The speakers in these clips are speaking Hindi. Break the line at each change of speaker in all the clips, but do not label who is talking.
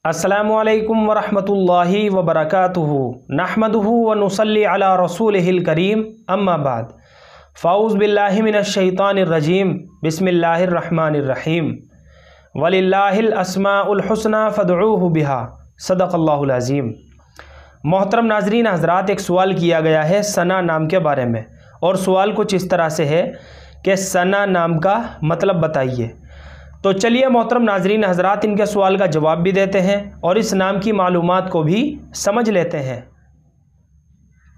अस्सलामुअलैकुम वरहमतुल्लाहि वबरकातुहू नहमदुहू व नुसल्ली अला रसूलिहिल करीम अम्मा बाद फ़ाऊज़ बिल्लाहि मिनश्शैतानिर रजीम बिस्मिल्लाहिर रहमानिर रहीम वलिल्लाहिल अस्माउल हुस्ना फ़दऊहु बिहा सदक़ल्लाहुल अज़ीम। मोहतरम नाज़रीन हज़रात, एक सवाल किया गया है सना नाम के बारे में, और सवाल कुछ इस तरह से है कि सना नाम का मतलब बताइए। तो चलिए मोहतरम नाज़रीन हज़रात, इनके सवाल का जवाब भी देते हैं और इस नाम की मालूमात को भी समझ लेते हैं।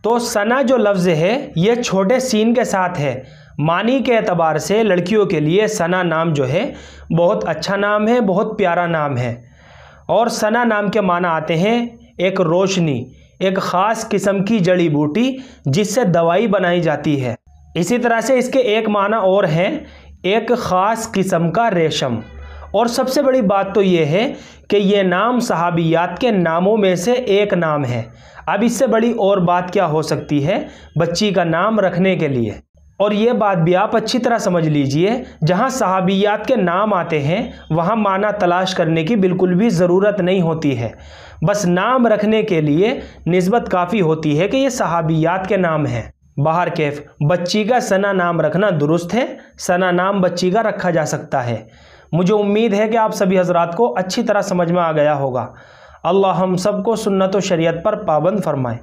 तो सना जो लफ्ज़ है ये छोटे सीन के साथ है। मानी के एतबार से लड़कियों के लिए सना नाम जो है बहुत अच्छा नाम है, बहुत प्यारा नाम है। और सना नाम के माना आते हैं एक रोशनी, एक ख़ास किस्म की जड़ी बूटी जिससे दवाई बनाई जाती है। इसी तरह से इसके एक माना और हैं, एक ख़ास किस्म का रेशम। और सबसे बड़ी बात तो ये है कि ये नाम सहाबियात के नामों में से एक नाम है। अब इससे बड़ी और बात क्या हो सकती है बच्ची का नाम रखने के लिए। और ये बात भी आप अच्छी तरह समझ लीजिए, जहाँ सहाबियात के नाम आते हैं वहाँ माना तलाश करने की बिल्कुल भी ज़रूरत नहीं होती है। बस नाम रखने के लिए निस्बत काफ़ी होती है कि ये सहाबियात के नाम हैं। बाहर कैफ बच्ची का सना नाम रखना दुरुस्त है, सना नाम बच्ची का रखा जा सकता है। मुझे उम्मीद है कि आप सभी हजरात को अच्छी तरह समझ में आ गया होगा। अल्लाह हम सबको सुन्नत व शरीयत पर पाबंद फरमाए।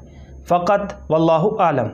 फ़क़त वल्लाहु आलम।